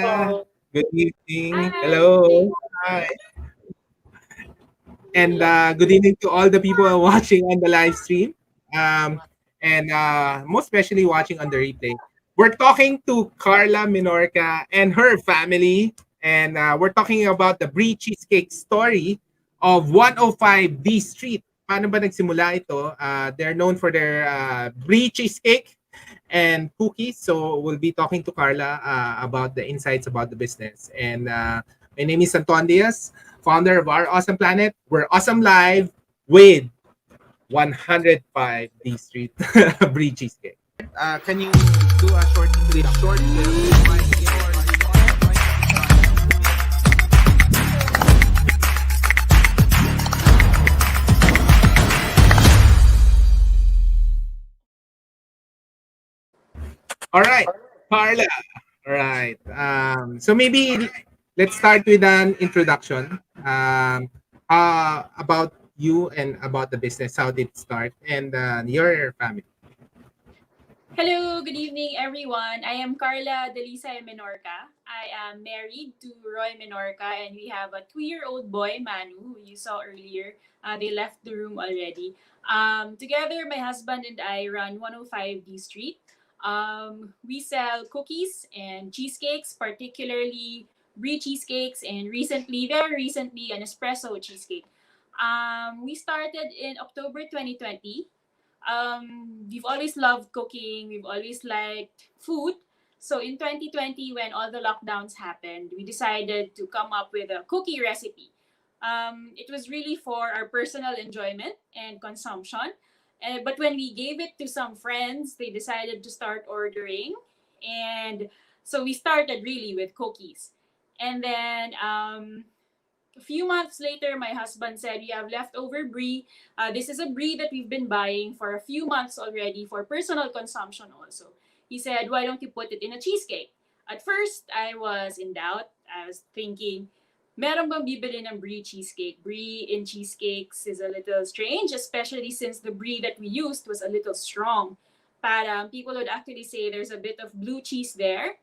Karla. Good evening. Hi. Hello. Hi. And good evening to all the people watching on the live stream. Um, and most especially watching on the replay. We're talking to Karla Menorca and her family. And we're talking about the Brie Cheesecake story of 105 D Street. Paano ba nagsimula ito? They're known for their Brie Cheesecake and cookies. So we'll be talking to Karla about the insights about the business. And my name is Anton Diaz, founder of Our Awesome Planet. We're awesome live with 105 D Street Brie Cheesecake. Can you do a short film? All right, Carla. All right. So maybe let's start with an introduction about you and about the business. How did it start and your family? Hello, good evening, everyone. I am Karla Dalisay-Menorca. I am married to Roy Menorca, and we have a 2-year-old boy, Manu, who you saw earlier. They left the room already. Together, my husband and I run 105 D Street. We sell cookies and cheesecakes, particularly Brie cheesecakes, and very recently, an espresso cheesecake. We started in October 2020. We've always loved cooking. We've always liked food. So in 2020, when all the lockdowns happened, we decided to come up with a cookie recipe. It was really for our personal enjoyment and consumption. But when we gave it to some friends, they decided to start ordering. And so we started really with cookies. And then a few months later, my husband said, "We have leftover brie. This is a brie that we've been buying for a few months already for personal consumption also." He said, "Why don't you put it in a cheesecake?" At first, I was in doubt. I was thinking, meron bang bibili ng brie cheesecake? Brie in cheesecakes is a little strange, especially since the brie that we used was a little strong. Parang people would actually say there's a bit of blue cheese there,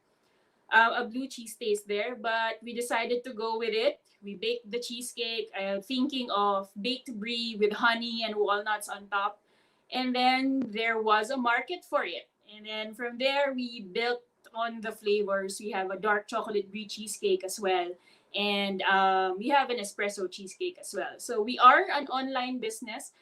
a blue cheese taste there, but we decided to go with it. We baked the cheesecake, thinking of baked brie with honey and walnuts on top. And then there was a market for it. And then from there, we built on the flavors. We have a dark chocolate brie cheesecake as well. And we have an espresso cheesecake as well. So we are an online business.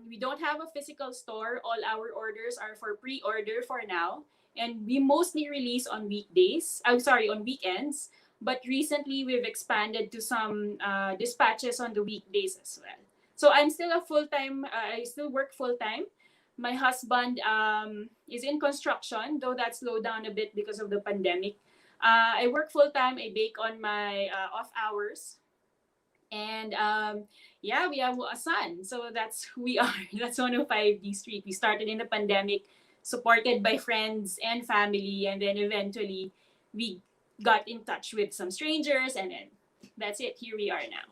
We don't have a physical store. All our orders are for pre-order for now, and we mostly release on weekdays. I'm sorry, on weekends. But recently, we've expanded to some dispatches on the weekdays as well. So I'm still a full time. I still work full time. My husband is in construction, though that slowed down a bit because of the pandemic. I work full time. I bake on my off hours, and yeah, we have a son. So that's who we are. That's 105 D Street. We started in the pandemic, supported by friends and family, and then eventually we got in touch with some strangers, and then that's it. Here we are now.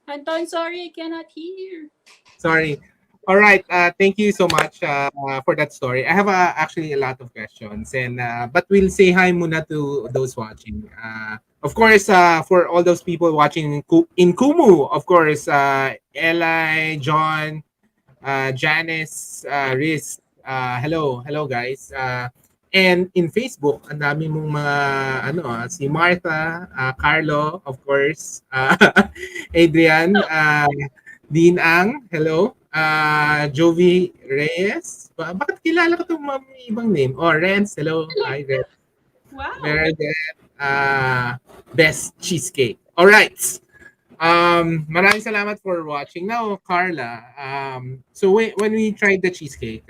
Anton, sorry, I cannot hear. Sorry. All right. Thank you so much for that story. I have actually a lot of questions, and but we'll say hi muna to those watching. Of course, for all those people watching in Kumu, of course, Eli, John, Janice, Riz. Hello guys. And in Facebook, ang dami mong mga si Martha, Carlo, of course, Adrian, Dean Ang, hello. Jovi Reyes. Bakit kilala ko itong mga ibang name? Oh, Renz, hello. Hi, Renz. Wow. Meredith, Best Cheesecake. All right. Maraming salamat for watching. Now, Carla, so when we tried the cheesecake,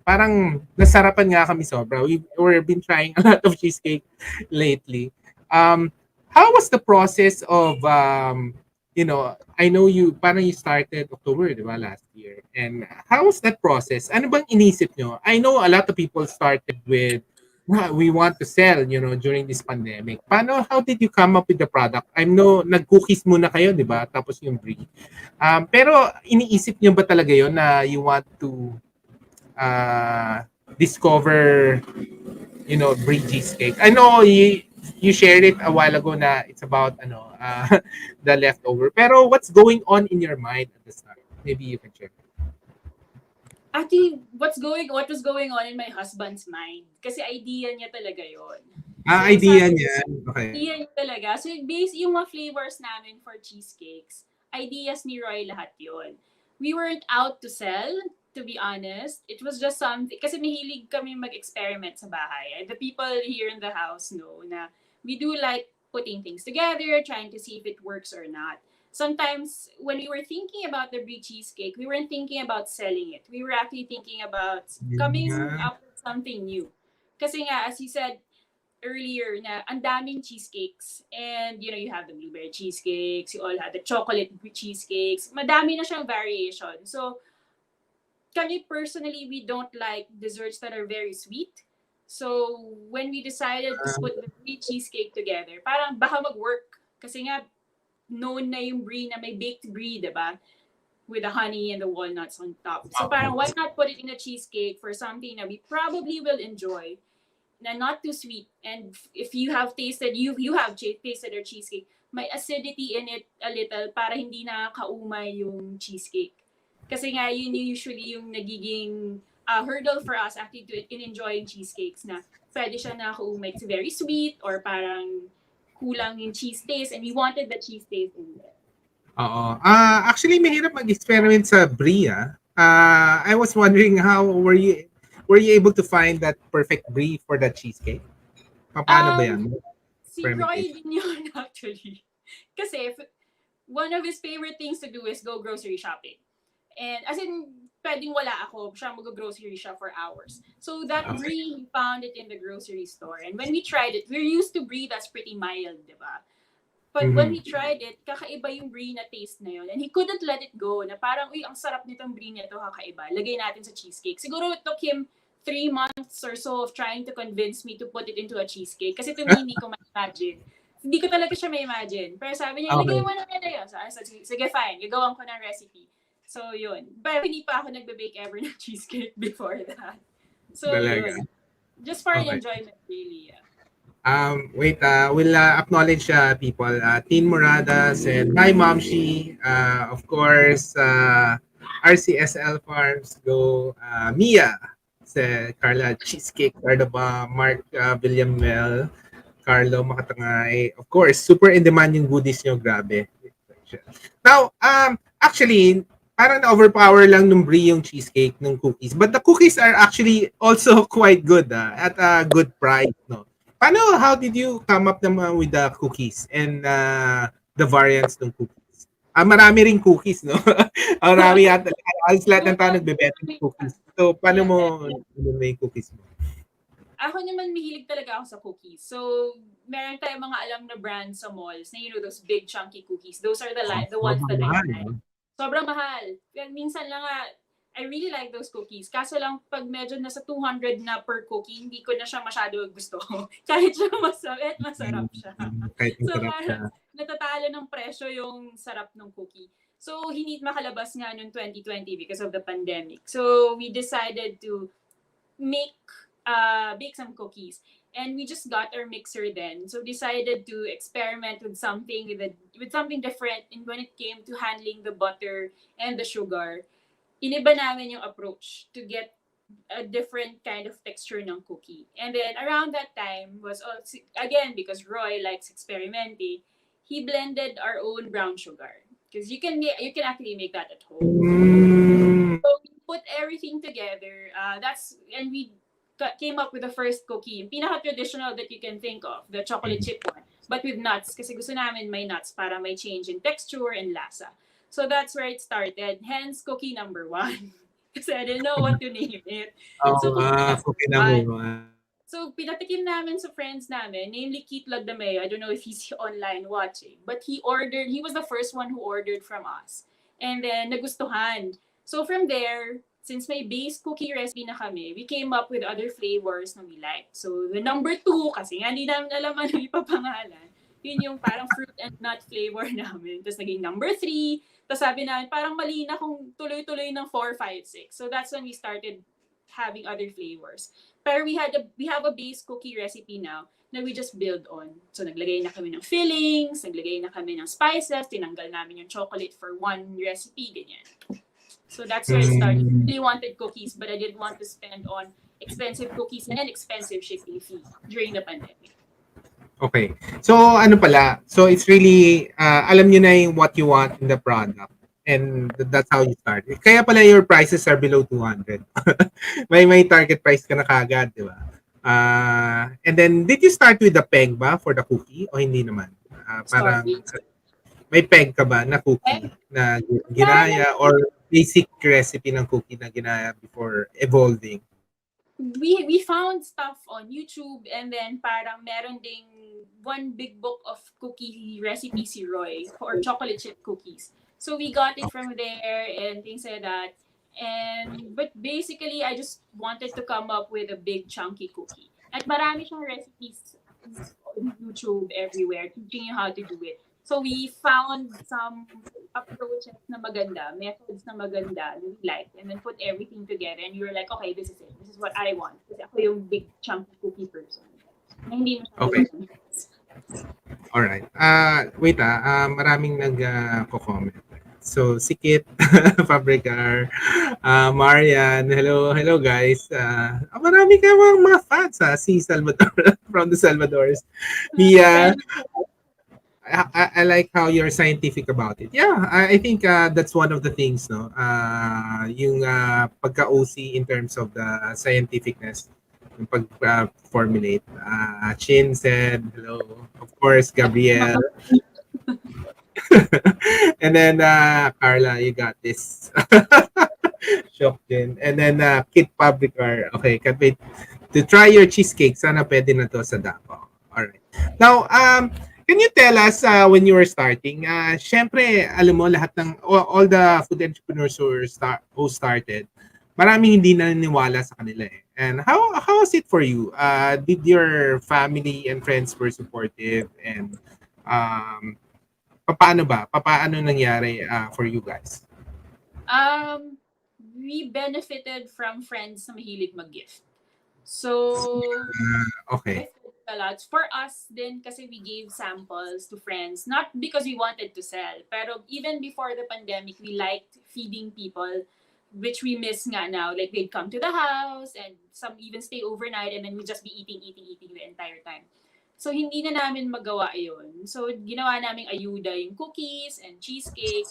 parang nasarapan nga kami sobra. We've been trying a lot of cheesecake lately. How was the process of, I know parang you started October, di ba, last year. And how was that process? Ano bang inisip nyo? I know a lot of people started with we want to sell, during this pandemic. How did you come up with the product? I know, nag-cookies muna kayo, di ba? Tapos yung brie. Pero iniisip niyo ba talaga yon na you want to uh, discover, Brie Cheesecake? I know you shared it a while ago na it's about the leftover. Pero what's going on in your mind at the start? Maybe you can share. Actually, what was going on in my husband's mind? Kasi idea niya talaga yon. Ah, So, idea sabi niya. Okay. idea niya talaga. So, base yung mga flavors namin for cheesecakes, ideas ni Roy lahat yon. We weren't out to sell, to be honest. It was just something, kasi mahilig kami mag-experiment sa bahay. The people here in the house know na we do like putting things together, trying to see if it works or not. Sometimes when we were thinking about the Brie cheesecake, we weren't thinking about selling it. We were actually thinking about coming Yeah. up with something new. Kasi nga, as you said earlier, na ang daming cheesecakes. And, you have the blueberry cheesecakes, you all have the chocolate cheesecakes. Madami na siyang variation. So, kami personally, we don't like desserts that are very sweet. So, when we decided to put the three cheesecake together, parang baka mag-work. Kasi nga, known na yung brie na may baked brie, diba? With the honey and the walnuts on top. So parang why not put it in a cheesecake for something that we probably will enjoy, na not too sweet. And if you have tasted, you have tasted our cheesecake, may acidity in it a little para hindi nakakaumay yung cheesecake. Kasi nga yun yung usually yung nagiging hurdle for us actually in enjoying cheesecakes, na pwede siya nakakaumay. It's very sweet or parang kulang yung cheese taste, and we wanted the cheese taste in there. Oo. Actually, mahirap mag-experiment sa brie, ah. I was wondering how were you able to find that perfect brie for that cheesecake? Paano ba yan? Um, si Roy Experimentation. din yun actually. Kasi one of his favorite things to do is go grocery shopping. And as in, pwedeng wala ako, siya mag-grocery shop for hours. So that Okay. brie, he found it in the grocery store. And when we tried it, we're used to brie that's pretty mild, di ba? But when we Mhm. tried it, kakaiba yung brie na taste na yun. And he couldn't let it go, na parang, uy, ang sarap nitong brie nito, kakaiba. Lagay natin sa cheesecake. Siguro it took him 3 months or so of trying to convince me to put it into a cheesecake. Kasi to me, hindi ko ma-imagine. Hindi ko talaga siya ma-imagine. Pero sabi niya, ilagay Okay. mo na yun. So, sige, fine. Gagawan ko ng recipe. So, yun. Pero hindi pa ako nagbe-bake ever ng cheesecake before that. So, Talaga. yun. Just for Okay. enjoyment, really. Yeah. Wait, we'll acknowledge people. Teen Moradas and hi, Momshi. Of course, RCSL Farms go. Mia, sa Karla Cheesecake, Cardaba, Mark Villamel, Carlo Makatangay. Of course, super in demand yung goodies nyo. Grabe. Now, actually, parang na-overpower lang nung brie yung cheesecake ng cookies. But the cookies are actually also quite good at a good price. No? How did you come up naman with the cookies and the variants ng cookies? Marami ring cookies, no? Marami yata. Alas lahat ng tao nagbebenta ng cookies. So, paano Yeah, mo definitely. may cookies mo? Ako naman mahilig talaga ako sa cookies. So, meron tayong mga alam na brands sa malls na those big chunky cookies. Those are the ones Sobrang that I mahal, like. no? Sobrang mahal. Kaya minsan lang nga, I really like those cookies. Kaso lang, pag medyo nasa 200 na per cookie, hindi ko na siya masyado gusto. Kahit siya masarap siya. Kahit So, masarap siya. parang natatalo ng presyo yung sarap ng cookie. So, hindi makalabas nga noong 2020 because of the pandemic. So, we decided to make bake some cookies, and we just got our mixer then, so decided to experiment with something with something different. And when it came to handling the butter and the sugar, iniba namin yung approach to get a different kind of texture ng cookie. And then around that time was also, again, because Roy likes experimenting, he blended our own brown sugar, because you can actually make that at home. Mm. So we put everything together. And we came up with the first cookie. Yung pinaka-traditional that you can think of, the chocolate chip one. But with nuts, kasi gusto namin may nuts para may change in texture and lasa. So that's where it started. Hence, cookie number one. Kasi I didn't know what to name it. So cookie number Cookie number one. one. So, pinatikim namin sa friends namin, namely Keith Lagdameo. I don't know if he's online watching. But he was the first one who ordered from us. And then, nagustuhan. So, from there, since may base cookie recipe na kami, we came up with other flavors na we like. So, the number 2, kasi nga hindi namin alam ano ipapangalan, yun yung parang fruit and nut flavor namin. Tapos naging number 3. Tapos sabi namin, parang mali na kung tuloy-tuloy ng 4, 5, 6. So, that's when we started having other flavors. Pero we have a base cookie recipe now na we just build on. So naglagay na kami ng fillings, naglagay na kami ng spices, tinanggal namin yung chocolate for one recipe, ganyan. So that's where it started. I Mm, really wanted cookies, but I didn't want to spend on expensive cookies and expensive shipping fee during the pandemic. okay. So ano pala? So it's really alam niyo na yung what you want in the product and that's how you start. Kaya pala your prices are below 200. May target price ka na kaagad, di ba? And then did you start with the peg ba for the cookie o hindi naman? Parang Sorry. may peg ka ba na cookie na Parang ginaya or basic recipe ng cookie na ginaya before evolving? we found stuff on YouTube, and then parang meron ding one big book of cookie recipes si Roy for chocolate chip cookies. So we got it from there and things like that. And but basically I just wanted to come up with a big chunky cookie. At marami siyang recipes on YouTube everywhere teaching you how to do it. So we found some approaches na maganda, methods na maganda that we liked, and then put everything together, and you were like, okay, this is it. This is what I want. Kasi ako yung big chunky cookie person. Na hindi Okay. masyado All right. Wait maraming nag-comment. So, Sikit, Fabricar, Marian, hello guys. Marami ka mga fans si Salvador from the Salvadors. Mia, Friend. I like how you're scientific about it. Yeah, I think that's one of the things, no? Yung pagka-OC in terms of the scientificness, yung pag-formulate. Chin said, hello. Of course, Gabriel. And then, Carla, you got this. Shock din. And then, Kit Publicar. Okay, can't wait to try your cheesecake. Sana pwede na to sa Davao. Alright. Now, can you tell us when you were starting? Syempre, alam mo, lahat ng, all the food entrepreneurs who started, maraming hindi naniniwala sa kanila eh. And how was it for you? Did your family and friends were supportive? And um, paano ba? Paano nangyari for you guys? Um, we benefited from friends na mahilig mag-gift. So, Okay. benefited a lot. For us then, kasi we gave samples to friends, not because we wanted to sell, pero even before the pandemic, we liked feeding people, which we miss nga now. Like, they'd come to the house, and some even stay overnight, and then we'd just be eating the entire time. So, hindi na namin magawa yun. So, ginawa namin ayuda yung cookies and cheesecake.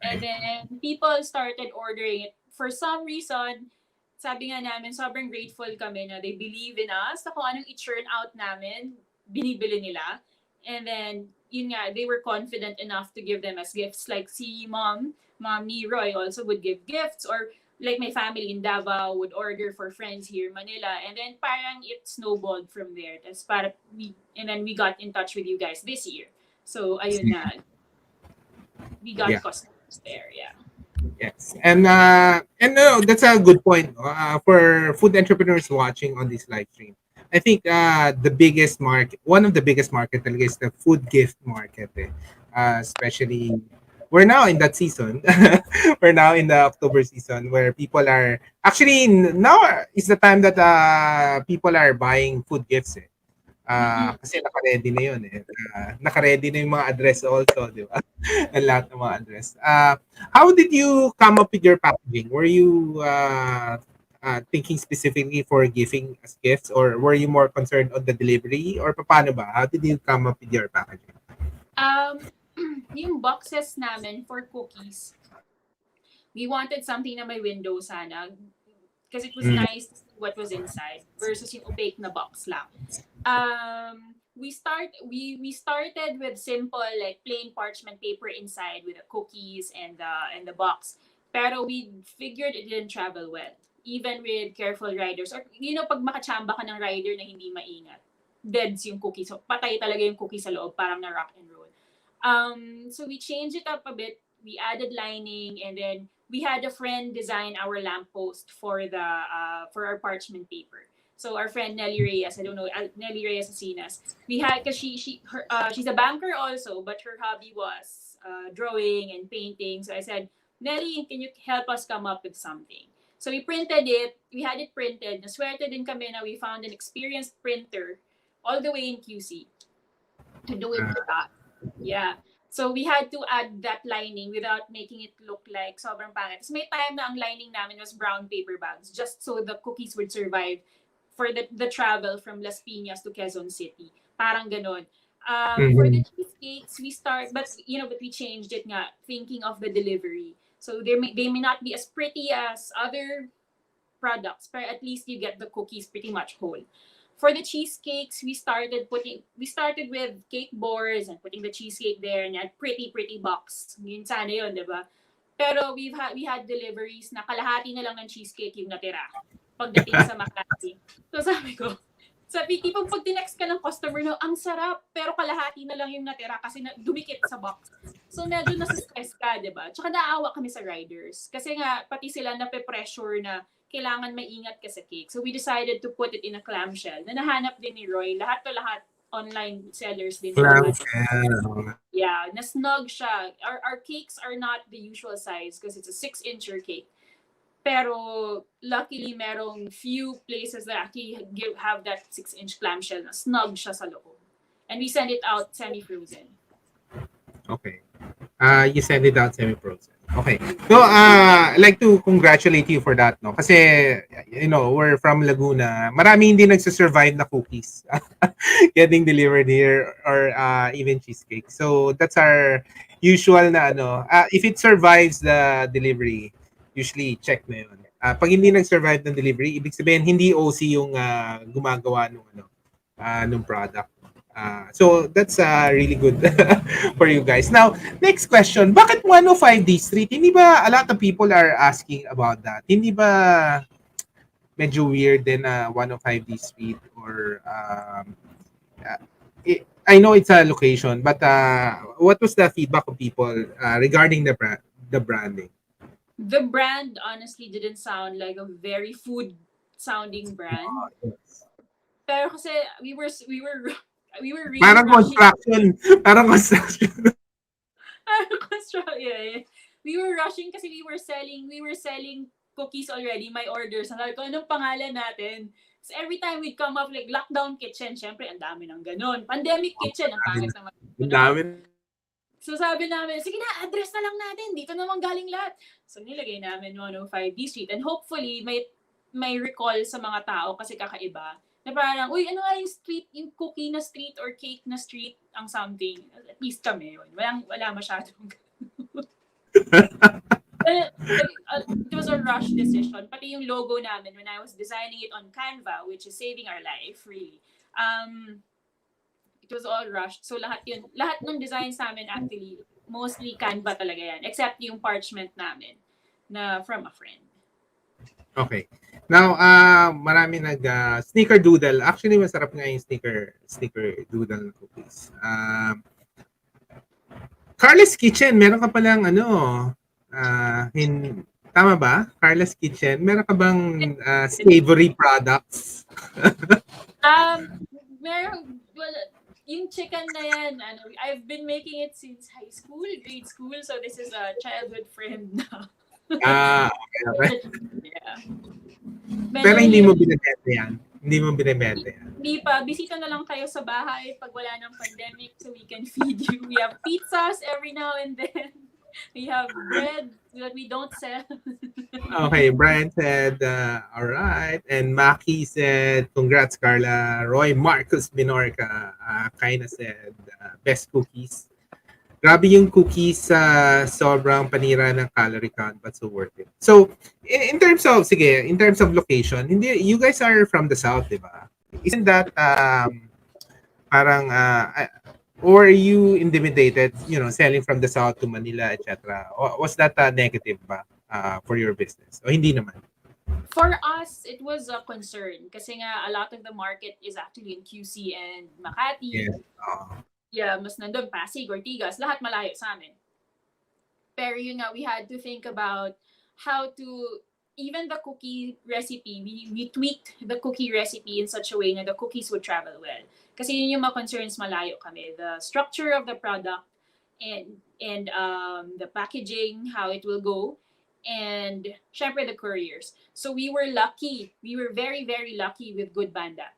And Okay. then, people started ordering it. For some reason, sabi nga namin, sobrang grateful kami na they believe in us, na kung anong i-churn out namin, binibili nila. And then, yun nga, they were confident enough to give them as gifts. Like si mom ni Roy also would give gifts, or like my family in Davao would order for friends here in Manila. And then parang it snowballed from there. And then we got in touch with you guys this year. So, ayun na, we got Yeah. customers there, yeah. Yes. And no, that's a good point for food entrepreneurs watching on this live stream. I think the biggest market, one of the biggest market talaga is the food gift market. Especially we're now in that season. We're now in the October season where people are actually now is the time that people are buying food gifts. Mm-mm. Kasi naka-ready na yun eh. Naka-ready na yung mga address also, di ba? Ang lahat ng mga address. How did you come up with your packaging? Were you thinking specifically for giving as gifts, or were you more concerned on the delivery, or paano ba? How did you come up with your packaging? Um, yung boxes namin for cookies, we wanted something na may window sana. Because it was Mm, nice to see what was inside versus yung opaque na box lang. We started with simple, like plain parchment paper inside with the cookies and the box. Pero we figured it didn't travel well, even with careful riders, or pag makachamba ka ng rider na hindi maingat, deads yung cookie. So patay talaga yung cookie sa loob, parang na rock and roll. So we changed it up a bit. We added lining, and then we had a friend design our lamppost for our parchment paper. So our friend Nelly Reyes, I don't know, Nelly Reyes Asinas. We had, because she's a banker also, but her hobby was drawing and painting. So I said, Nelly, can you help us come up with something? So we printed it, we had it printed, naswerte din kami na we found an experienced printer all the way in QC to do it Ah, with us. Yeah. So we had to add that lining without making it look like sobrang pangit. So may time na ang lining namin was brown paper bags just so the cookies would survive for the travel from Las Piñas to Quezon City. Parang ganon. For the mhm. cheesecakes, we start, but we changed it nga, thinking of the delivery. So they may not be as pretty as other products, but at least you get the cookies pretty much whole. For the cheesecakes, we started with cake boards and putting the cheesecake there and that pretty box. Yun sana yun, di ba? Pero we had deliveries na kalahati na lang ng cheesecake yung natira pagdating sa Makati. So tipong pag tinext ka ng customer no, ang sarap, pero kalahati na lang yung natira kasi dumikit sa box. So medyo nasa-stress ka, di ba? Tsaka naawa kami sa riders. Kasi nga, pati sila nape-pressure na kailangan maingat ka sa cake. So we decided to put it in a clamshell na nahanap din ni Roy. Lahat to lahat online sellers din naman. Clamshell. Yeah, na-snug siya. Our cakes are not the usual size because it's a 6-incher cake. Pero luckily, merong few places that actually have that 6-inch clamshell na snug siya sa loob. And we send it out semi-frozen. Okay. You send it out semi-frozen. Okay. So, I'd like to congratulate you for that, no? Kasi, we're from Laguna. Marami hindi nagsusurvive na cookies getting delivered here or even cheesecake. So, that's our usual na if it survives the delivery, usually check na yun. Pag hindi nag-survive ng delivery, ibig sabihin hindi OC yung gumagawa nung product. So that's really good for you guys. Now, next question. Bakit 105D Street? Hindi ba a lot of people are asking about that? Hindi ba medyo weird din na 105D Street or uh, I know it's a location, but what was the feedback of people regarding the branding? The brand honestly didn't sound like a very food sounding brand. Yes. Pero kasi we were really Parang rushing. construction. Parang construction. Yeah. We were rushing kasi we were selling cookies already, my orders. Sabi ko, anong pangalan natin? So every time we'd come up like lockdown kitchen, syempre ang dami ng ganun. Pandemic kitchen, ang pangit naman. Ang dami. So sabi namin, sige na, address na lang natin. Dito naman galing lahat. So nilagay namin 105D Street and hopefully may recall sa mga tao kasi kakaiba. Na parang, uy, ano nga yung street, yung cookie na street or cake na street, ang something. At least kami yun. Wala masyadong it was a rush decision. Pati yung logo namin, when I was designing it on Canva, which is saving our life, really, it was all rushed. So lahat ng designs namin actually, mostly Canva talaga yan. Except yung parchment namin na from a friend. Okay. Now, marami sneaker doodle. Actually, masarap nga yung sneaker doodle cookies. Karla's Kitchen, meron ka palang tama ba? Karla's Kitchen, meron ka bang savory products? Well, yung chicken na yan, I've been making it since high school, grade school, so this is a childhood friend na. Okay. Yeah. Pero hindi mo binibenta yan? Hindi mo binibenta yan? Hindi pa. Bisita na lang kayo sa bahay pag wala ng pandemic so we can feed you. We have pizzas every now and then. We have bread that we don't sell. Okay, Brian said, all right. And Maki said, congrats, Karla. Roy Marcus Menorca kinda said, best cookies. Grabe yung cookies sa sobrang panira ng calorie count but so worth it. So, in terms of location, you guys are from the South, di ba? Isn't that parang or are you intimidated, selling from the South to Manila, etc.? Was that negative ba for your business? O hindi naman? For us, it was a concern kasi nga a lot of the market is actually in QC and Makati. Yes. Yeah, mas nandun, Pasig, Ortigas, lahat malayo sa amin. Pero yun nga, we had to think about how to, even the cookie recipe, we tweaked the cookie recipe in such a way na the cookies would travel well. Kasi yun yung mga concerns malayo kami. The structure of the product and the packaging, how it will go. and syempre the couriers. So we were lucky. We were very, very lucky with Good Banda.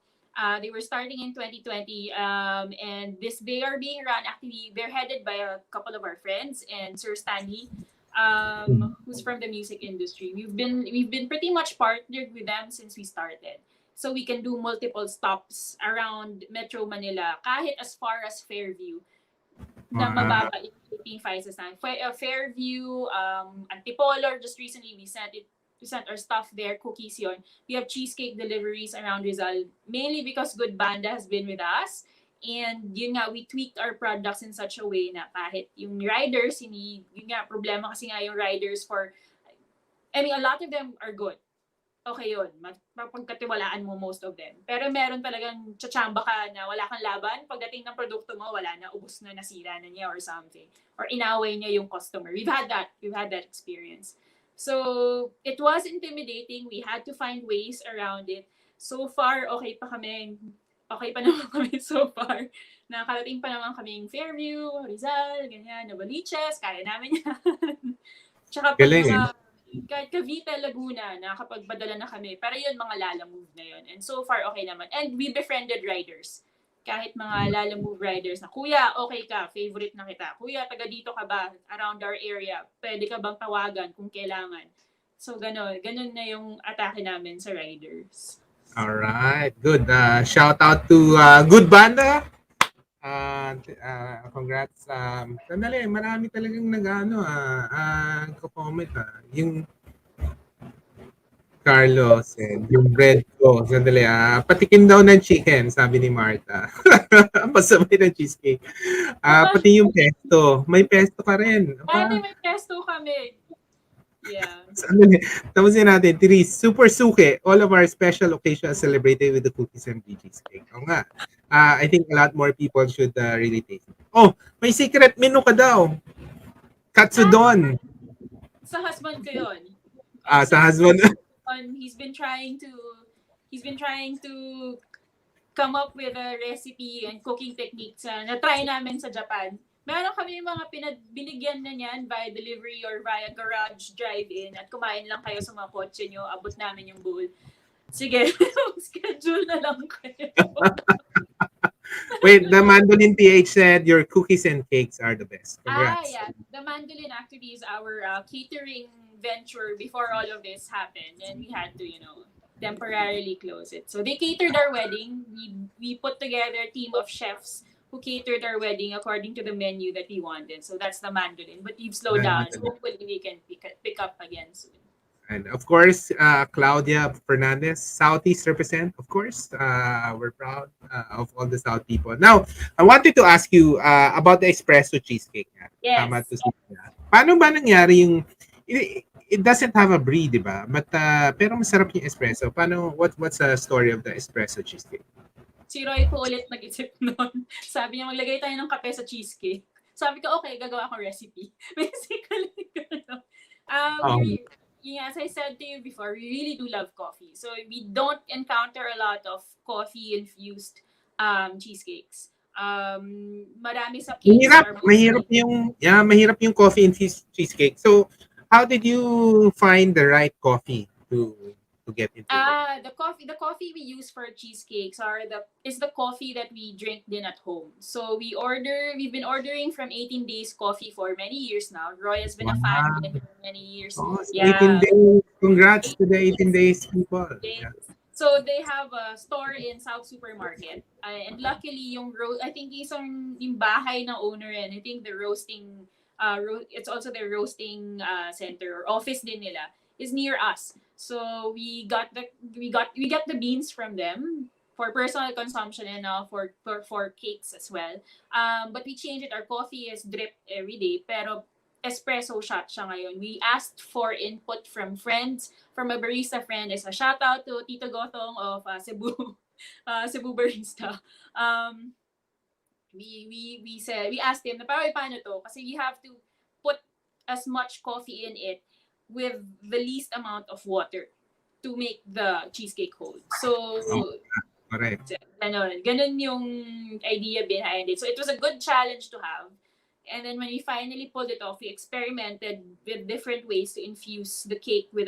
They were starting in 2020, and they are being run. Actually, they're headed by a couple of our friends and Sir Stanley, who's from the music industry. We've been pretty much partnered with them since we started. So we can do multiple stops around Metro Manila, kahit as far as Fairview na Wow. mababa yung shipping prices na. Fairview, Antipolo, just recently we sent our stuff there, cookies yon. We have cheesecake deliveries around Rizal, mainly because Good Banda has been with us. And yun nga, we tweaked our products in such a way na kahit yung riders, yun nga, problema kasi nga yung riders I mean, a lot of them are good. Okay yun. Mapagkatiwalaan mo most of them. Pero meron talagang tsatsamba ka na wala kang laban. Pagdating ng produkto mo, wala na, ubos na, nasira na niya or something. Or inaway niya yung customer. We've had that. We've had that experience. So, it was intimidating. We had to find ways around it. So far, okay pa kami. Okay pa naman kami so far. Nakarating pa naman kaming Fairview, Rizal, ganyan, Novaliches, kaya namin yan. Tsaka pag Galing eh. mga kahit Cavite, Laguna, nakakapagpadala na kami. Pero yun, mga Lala Move na yun. And so far, okay naman. And we befriended riders. Kahit mga Lala Move riders na, Kuya, okay ka, favorite na kita. Kuya, taga dito ka ba? Around our area. Pwede ka bang tawagan kung kailangan? So, ganun. Ganun na yung atake namin sa riders. All right. Good. Shout out to Good Banda. Congrats. Sandali, marami talagang comment. Yung Carlos and yung bread ko. Sandali, patikim daw ng chicken, sabi ni Martha. Pasabay ng cheesecake. Pati yung pesto. May pesto ka rin. Dati may pesto kami. Yeah. Sandali. Tapusin natin. Therese, super suke. All of our special occasions celebrated with the cookies and Brie Cheesecake. Oo nga. I think a lot more people should really taste it. Oh, may secret menu ka daw. Katsudon. Sa husband ko yun. Sa husband. He's been trying to come up with a recipe and cooking techniques na try namin sa Japan. Meron kami yung mga binigyan na niyan via delivery or via garage drive-in at kumain lang kayo sa mga kotse nyo, abot namin yung bowl. Sige, schedule na lang kayo. Wait, the Mandolin PH said your cookies and cakes are the best. Congrats. Yeah. The Mandolin actually is our catering venture before all of this happened, and we had to, temporarily close it. So they catered our wedding. We put together a team of chefs who catered our wedding according to the menu that we wanted. So that's the Mandolin. But we've slowed down. Hopefully we can pick up again soon. And of course, Claudia Fernandez, Southeast represent, of course. We're proud of all the South people. Now, I wanted to ask you about the Espresso Cheesecake. Yes. Paano ba nangyari yung... It doesn't have a brie, di ba? But, pero masarap yung espresso. What's the story of the Espresso Cheesecake? Si Roy po ulit nag-isip nun. Sabi niya, maglagay tayo ng kape sa cheesecake. Sabi ko, okay, gagawa akong recipe. Basically, as I said to you before, we really do love coffee. So we don't encounter a lot of coffee-infused cheesecakes. Marami sa cakes mahirap yung coffee-infused cheesecake. So, how did you find the right coffee to get into it? The coffee we use for cheesecakes is the coffee that we drink din at home. So we've been ordering from 18 Days Coffee for many years now. Roy has been a fan of it for many years. Oh, 18 days. Congrats to the 18 Days people. Yeah. So they have a store in South Supermarket. And luckily, I think yung bahay ng owner, and I think the roasting, it's also their roasting center or office din nila is near us. So we got the beans from them for personal consumption and for cakes as well. But we changed it. Our coffee is drip every day, pero espresso shot siya ngayon. We asked for input from friends, from a barista friend. Is a shout out to Tito Gotong of Cebu, Cebu Barista. We asked him na paano to, kasi you have to put as much coffee in it with the least amount of water to make the cheesecake hold. So, correct. Ganun yung idea behind it. So, it was a good challenge to have. And then when we finally pulled it off, we experimented with different ways to infuse the cake with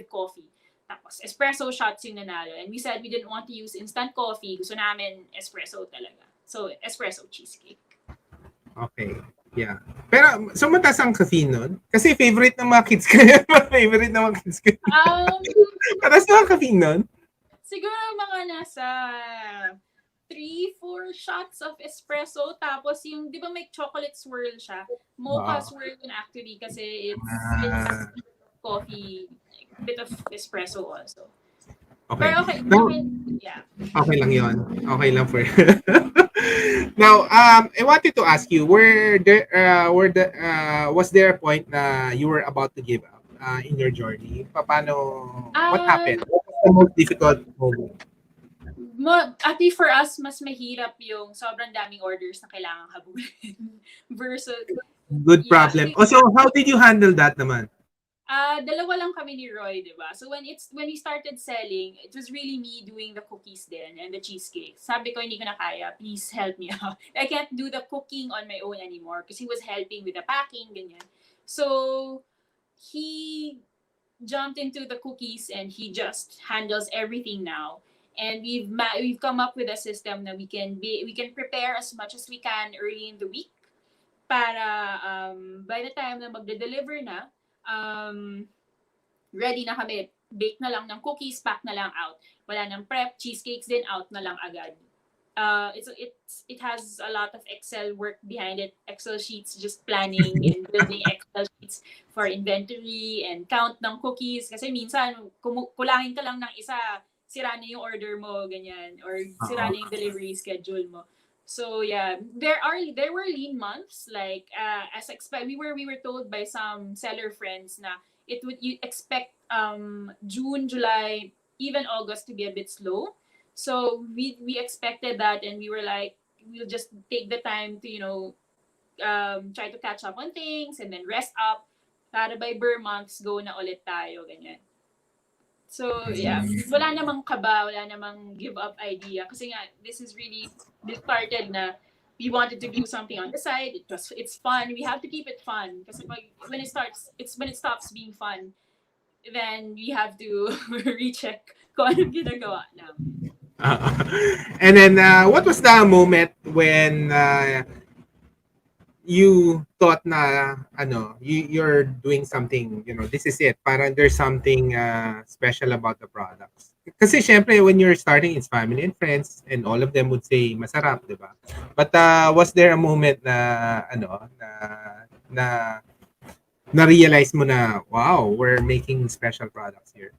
coffee. Tapos espresso shots yung nanalo. And we said we didn't want to use instant coffee. Gusto namin espresso talaga. So espresso cheesecake. Okay. Yeah. Pero, so mataas ang caffeine nun? Kasi favorite ng mga kids ko yan. Favorite ng mga kids ko. Um, Mataas na ang caffeine nun? Siguro mga nasa 3-4 shots of espresso. Tapos yung, di ba may chocolate swirl siya? Mocha swirl yun actually kasi it's coffee, a bit of espresso also. Okay. Pero okay, Now, yeah. okay lang yon. Okay lang for Now, I wanted to ask you, was there a point na you were about to give up in your journey? What happened? What was the most difficult moment? Actually, for us, mas mahirap yung sobrang daming orders na kailangang habulin versus... Good problem. Yeah. Also, how did you handle that naman? Dalawa lang kami ni Roy, di ba? So when we started selling, it was really me doing the cookies then and the cheesecake. Sabi ko, hindi ko na kaya. Please help me out. I can't do the cooking on my own anymore because he was helping with the packing, ganyan. So he jumped into the cookies and he just handles everything now. And we've come up with a system that we can prepare as much as we can early in the week para by the time na magde-deliver na, ready na kami. Bake na lang ng cookies, pack na lang out. Wala nang prep, cheesecakes din out na lang agad. It has a lot of Excel work behind it. Excel sheets, just planning and building Excel sheets for inventory and count ng cookies. Kasi minsan, kulangin ka lang ng isa, sira na yung order mo, ganyan. Or sira na yung delivery schedule mo. So yeah, there were lean months, like as expect we were told by some seller friends na you expect June, July, even August to be a bit slow. So we expected that, and we were like, we'll just take the time to try to catch up on things and then rest up para by Burr months go na ulit tayo, ganyan. So, yeah, wala namang kaba, wala namang give up idea. Kasi nga, this started na we wanted to do something on the side. It's fun. We have to keep it fun. Kasi when it stops being fun, then we have to recheck kung anong ginagawa namin. And then, what was the moment when you thought na you're doing something, this is it, parang there's something special about the products? Kasi syempre when you're starting, it's family and friends and all of them would say masarap, di ba? But was there a moment na na realize mo na, wow, we're making special products here?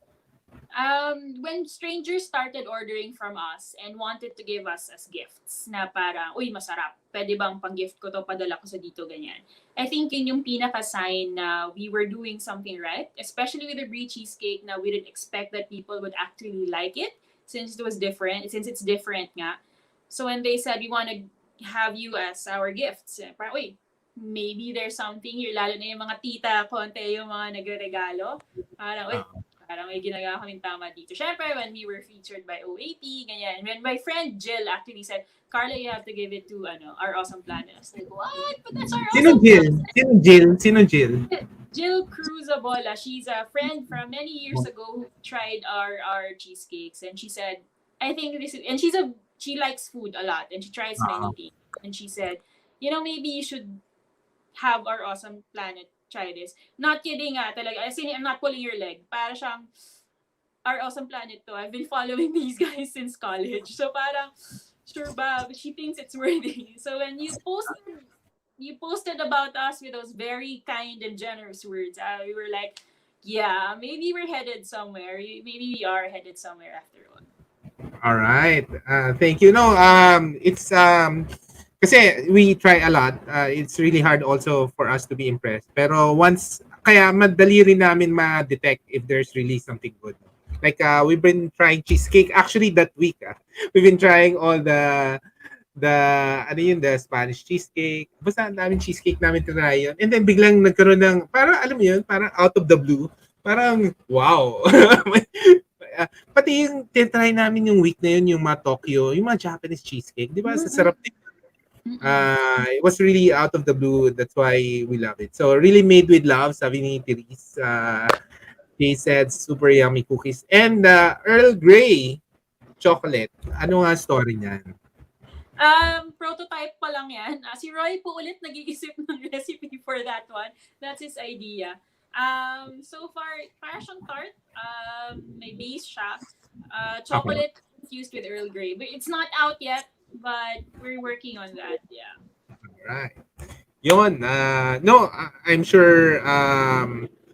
When strangers started ordering from us and wanted to give us as gifts na parang, uy, masarap, pwede bang pang-gift ko to, padala ko sa dito, ganyan. I think yun yung pinaka-sign na we were doing something right, especially with the Brie Cheesecake na we didn't expect that people would actually like it since it's different nga. So when they said, we want to have you as our gifts, parang, uy, maybe there's something here, lalo na yung mga tita, konti yung mga nagregalo. Parang, uy, parang may ginagawa kaming tama dito. Syempre, when we were featured by OAP, ganyan. When my friend Jill actually said, Karla, you have to give it to our awesome planet. I was like, what? But that's our awesome planet. Sino Jill? Jill Cruzabola. She's a friend from many years ago who tried our cheesecakes. And she said, I think this is... And she likes food a lot. And she tries many things. And she said, maybe you should have our awesome planet try this. Not kidding talaga. I'm not pulling your leg. Para siyang our awesome planet to. I've been following these guys since college. So parang, sure ba, she thinks it's worthy. So when you posted about us with those very kind and generous words, we were like, yeah, maybe we're headed somewhere. Maybe we are headed somewhere after all. All right. Thank you. No, it's kasi we try a lot. It's really hard also for us to be impressed. Pero kaya madali rin namin ma-detect if there's really something good. Like we've been trying cheesecake actually that week. We've been trying all the Spanish cheesecake. Basta ang daming cheesecake namin try yun. And then biglang nagkaroon ng parang alam mo yun, parang out of the blue. Parang wow. Pati yung try namin yung week na yun, yung mga Tokyo, yung mga Japanese cheesecake, di ba? Sa sarap din. Mm-mm. It was really out of the blue. That's why we love it. So really made with love, sabi ni Therese. She said super yummy cookies. And Earl Grey chocolate. Ano nga story niyan? Prototype pa lang yan. Si Roy po ulit nag-iisip ng recipe for that one. That's his idea. So far, parang siyang tart. May base siya. Okay. Chocolate infused with Earl Grey. But it's not out yet, but we're working on that. Yeah. Alright. Yun, no, I'm sure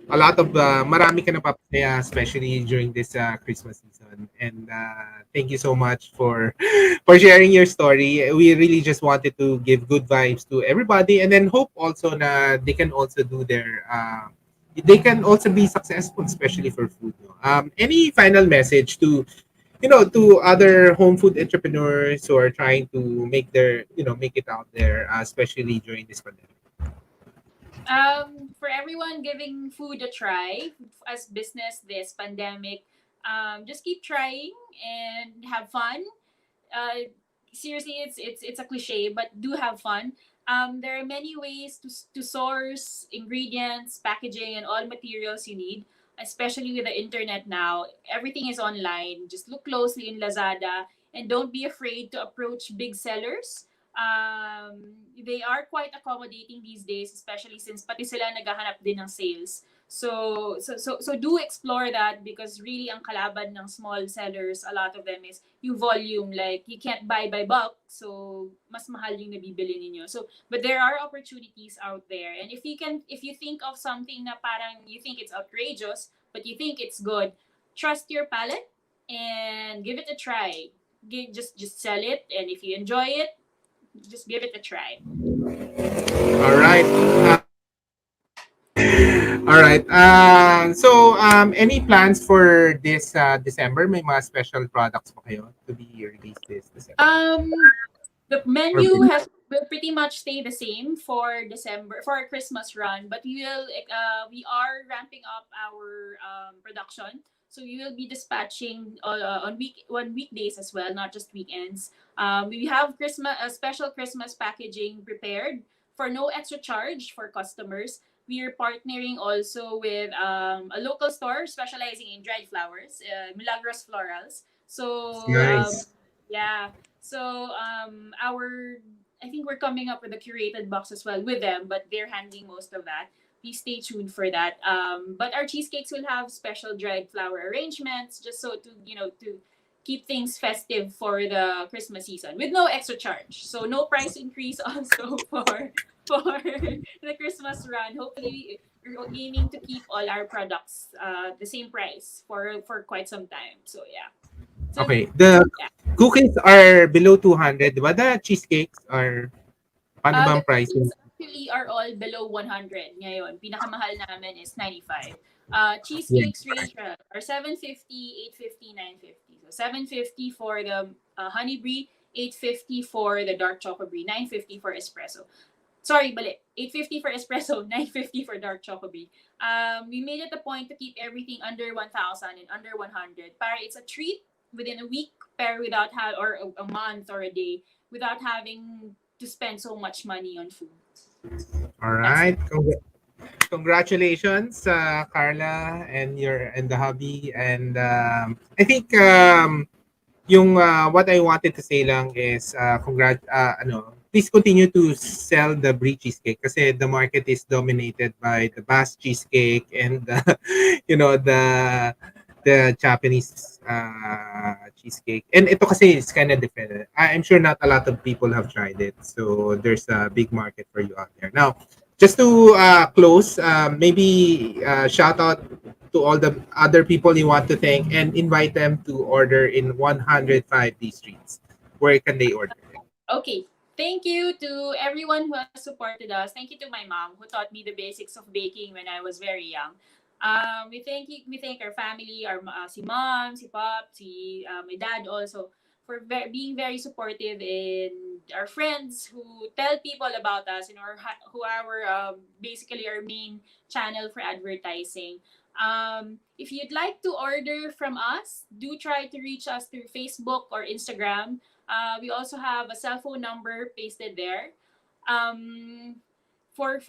a lot of marami ka napapasaya especially during this Christmas season. And thank you so much for for sharing your story. We really just wanted to give good vibes to everybody and then hope also na they can also do their they can also be successful especially for food. No? Any final message to to other home food entrepreneurs who are trying to make their make it out there, especially during this pandemic. For everyone giving food a try as business this pandemic, just keep trying and have fun. uh, Seriously, it's a cliche, but do have fun. There are many ways to source ingredients, packaging, and all materials you need. Especially with the internet now, everything is online. Just look closely in Lazada and don't be afraid to approach big sellers. They are quite accommodating these days, especially since pati sila naghahanap din ng sales. So do explore that because really ang kalaban ng small sellers, a lot of them is yung volume. Like you can't buy by bulk, so mas mahal yung nabibili ninyo. So but there are opportunities out there. And if you think of something na parang you think it's outrageous, but you think it's good, trust your palate and give it a try. Just sell it, and if you enjoy it, just give it a try. All right. All right. Any plans for this December? May mga special products pa kayo to be released this December? Um, the Or menu has will pretty much stay the same for December for our Christmas run, but we are ramping up our production. So we will be dispatching on weekdays as well, not just weekends. We have Christmas a special Christmas packaging prepared for no extra charge for customers. We are partnering also with a local store specializing in dried flowers, Milagros Florals. So nice. yeah, so our I think we're coming up with a curated box as well with them, but they're handling most of that. Please stay tuned for that. But our cheesecakes will have special dried flower arrangements, just so to keep things festive for the Christmas season with no extra charge. So no price increase also for the Christmas run. Hopefully, we're aiming to keep all our products the same price for quite some time. So yeah. So Okay. The yeah. cookies are below 200, di ba? The cheesecakes are paano ba The ang pricing? cookies actually are all below 100 ngayon. Pinakamahal namin is 95. Yeah. Cheesecakes range are 750, 850, 950. So 750 for the honey brie, 850 for the dark chocolate brie, 950 for espresso. Sorry, bali. 850 for espresso, 950 for dark chocolate brie. We made it a point to keep everything under 1,000 and under 100. Para it's a treat within a week, pair without or a month or a day without having to spend so much money on food. All That's it. right. Congratulations, Carla, and the hubby. And I think yung what I wanted to say lang is please continue to sell the Brie Cheesecake kasi the market is dominated by the Bass Cheesecake and the Japanese cheesecake. And ito kasi is kind of different. I'm sure not a lot of people have tried it. So there's a big market for you out there. Now, just to close, maybe shout out to all the other people you want to thank and invite them to order in 105 D Streets. Where can they order? Okay. Thank you to everyone who has supported us. Thank you to my mom who taught me the basics of baking when I was very young. We thank our family, our si mom, si pop, my dad also for being very supportive, and our friends who tell people about us and who our basically our main channel for advertising. If you'd like to order from us, do try to reach us through Facebook or Instagram. We also have a cell phone number pasted there. Um, for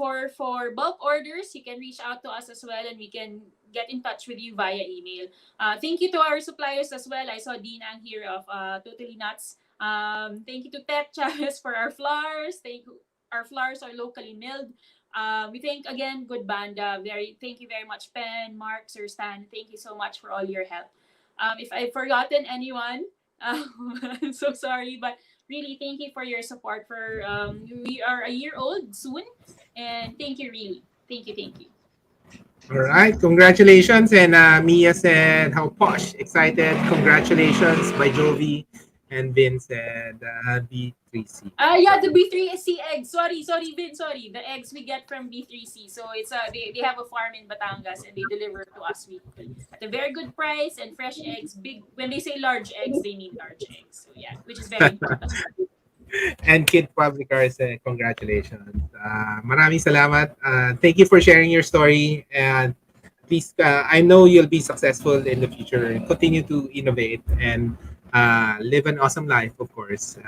bulk orders, you can reach out to us as well, and we can get in touch with you via email. Thank you to our suppliers as well. I saw Dinang here of Totally Nuts. Thank you to Tech Chavez for our flowers. Our flowers are locally milled. We thank again Good Banda. Thank you very much, Pen, Mark, Sir Stan. Thank you so much for all your help. If I've forgotten anyone, I'm so sorry, but really thank you for your support. For we are a year old soon, and thank you really, thank you. All right, congratulations. And Mia said, how posh, excited. Congratulations by Jovi. And Vin said, B3C. Yeah, the B3C eggs. Sorry, Vin. Sorry, the eggs we get from B3C. So it's they have a farm in Batangas and they deliver to us weekly at a very good price and fresh eggs. Big when they say large eggs, they mean large eggs. So yeah, which is very important. And Kid Publicar said, congratulations. Maraming salamat. Thank you for sharing your story. And please, I know you'll be successful in the future. Continue to innovate and live an awesome life, of course.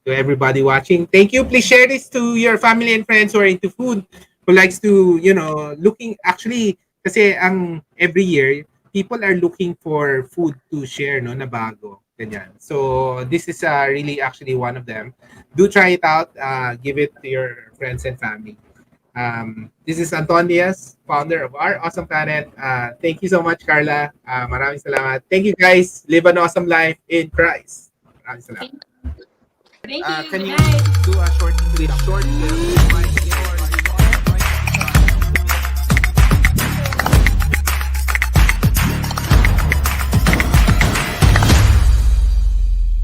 To everybody watching, thank you. Please share this to your family and friends who are into food, who likes to, looking, actually, kasi every year, people are looking for food to share, no, na bago. Ganyan. So, this is really actually one of them. Do try it out. Give it to your friends and family. This is Anton Diaz, founder of Our Awesome Planet. Thank you so much, Carla. Maraming salamat. Thank you, guys. Live an awesome life in Christ. Maraming salamat. Thank you. Can Good you night. do a short